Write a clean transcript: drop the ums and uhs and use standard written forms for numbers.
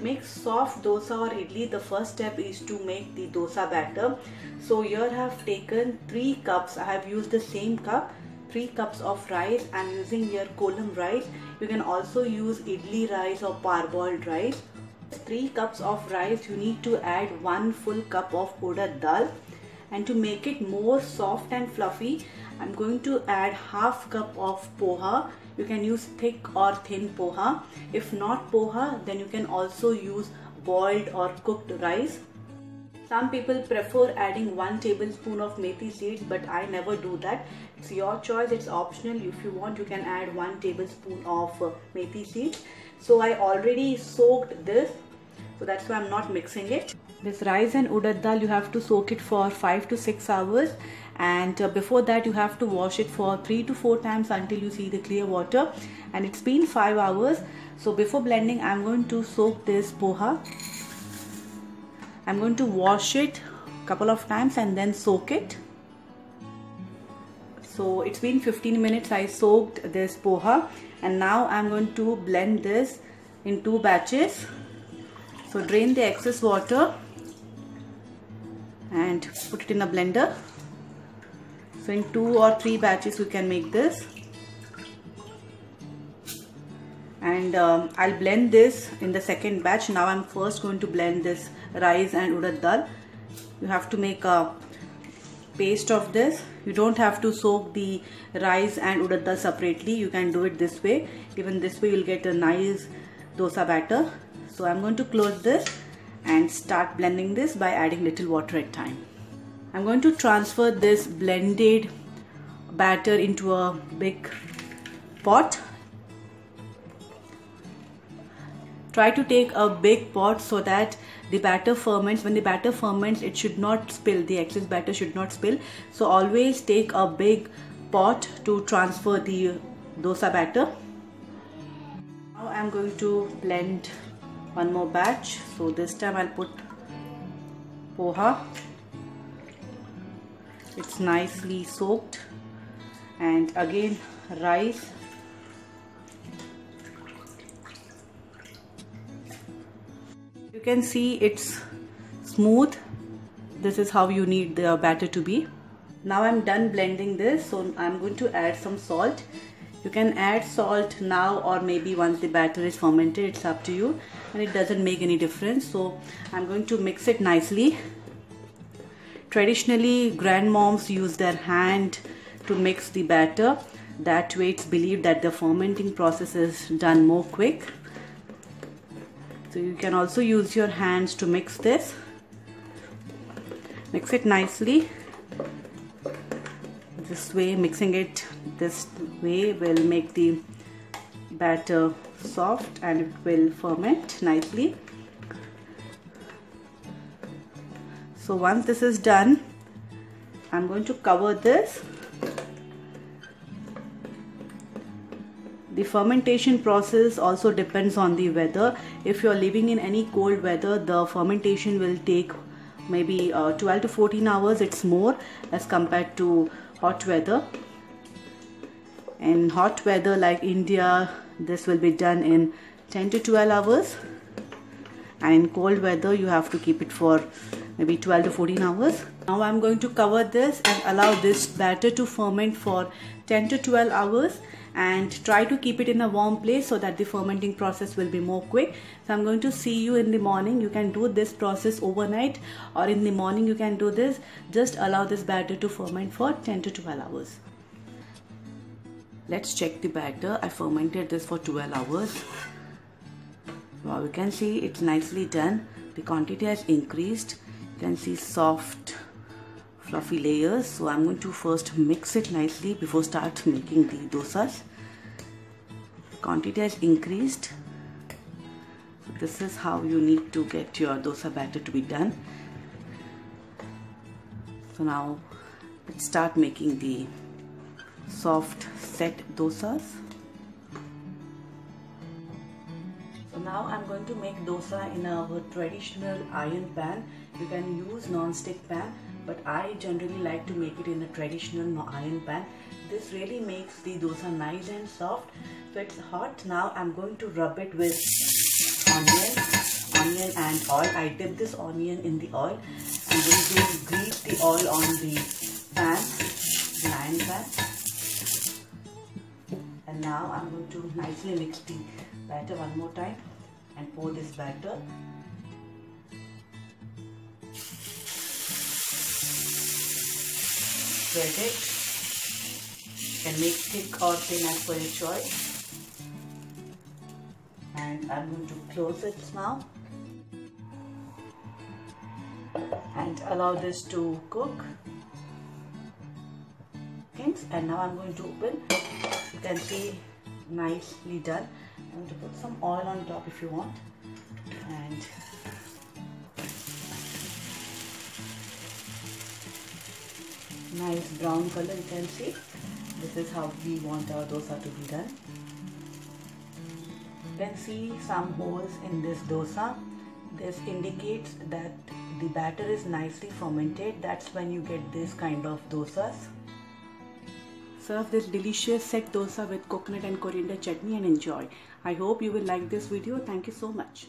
make soft dosa or idli, the first step is to make the dosa batter. So here I have taken 3 cups. I have used the same cup, 3 cups of rice. I am using here column rice. You can also use idli rice or parboiled rice. 3 cups of rice, you need to add 1 full cup of urad dal. And to make it more soft and fluffy, I'm going to add half cup of poha. You can use thick or thin poha. If not poha, then you can also use boiled or cooked rice. Some people prefer adding 1 tablespoon of methi seeds, but I never do that. It's your choice, it's optional. If you want, you can add 1 tablespoon of methi seeds. So I already soaked this, so that's why I'm not mixing it. This rice and urad dal, you have to soak it for 5 to 6 hours, and before that you have to wash it for 3 to 4 times until you see the clear water. And it's been 5 hours. So before blending, I'm going to soak this poha. I'm going to wash it a couple of times and then soak it. So it's been 15 minutes I soaked this poha, and now I'm going to blend this in 2 batches. So drain the excess water and put it in a blender. So in 2 or 3 batches you can make this. And I'll blend this in the second batch. Now I'm first going to blend this rice and urad dal. You have to make a paste of this. You don't have to soak the rice and urad dal separately. You can do it this way. Even this way you'll get a nice dosa batter. So I'm going to close this and start blending this by adding little water at a time. I'm going to transfer this blended batter into a big pot. Try to take a big pot so that the batter ferments. When the batter ferments, it should not spill. The excess batter should not spill. So always take a big pot to transfer the dosa batter. Now I'm going to blend one more batch. So this time I'll put poha. It's nicely soaked. And again rice. You can see it's smooth. This is how you need the batter to be. Now I'm done blending this, so I'm going to add some salt. You can add salt now or maybe once the batter is fermented, it's up to you, and it doesn't make any difference. So I'm going to mix it nicely. Traditionally, grandmoms use their hand to mix the batter. That way it's believed that the fermenting process is done more quick. So you can also use your hands to mix this. Mix it nicely. This way, mixing it this way will make the batter soft and it will ferment nicely. So once this is done, I'm going to cover this. The fermentation process also depends on the weather. If you're living in any cold weather, the fermentation will take maybe 12 to 14 hours. It's more as compared to hot weather. In hot weather like India, this will be done in 10 to 12 hours. And in cold weather, you have to keep it for maybe 12 to 14 hours. Now I'm going to cover this and allow this batter to ferment for 10 to 12 hours. And try to keep it in a warm place so that the fermenting process will be more quick. So I'm going to see you in the morning. You can do this process overnight or in the morning you can do this. Just allow this batter to ferment for 10 to 12 hours. Let's check the batter. I fermented this for 12 hours. Wow, you can see it's nicely done. The quantity has increased. You can see soft fluffy layers. So I'm going to first mix it nicely before start making the dosas. The quantity has increased. So this is how you need to get your dosa batter to be done. So now let's start making the soft set dosas. So now I'm going to make dosa in our traditional iron pan. You can use non-stick pan, but I generally like to make it in a traditional iron pan. This really makes the dosa nice and soft. So it's hot. Now I'm going to rub it with onion onion and oil. I dip this onion in the oil and then grease the oil on the pan, the iron pan. And now I'm going to nicely mix the batter one more time and pour this batter. Spread it. You can make thick or thin as per your choice. And I'm going to close it now and allow this to cook. And now I'm going to open. You can see nicely done. I'm going to put some oil on top if you want, and nice brown color. You can see this is how we want our dosa to be done. You can see some holes in this dosa. This indicates that the batter is nicely fermented. That's when you get this kind of dosas. Serve this delicious set dosa with coconut and coriander chutney and enjoy. I hope you will like this video. Thank you so much.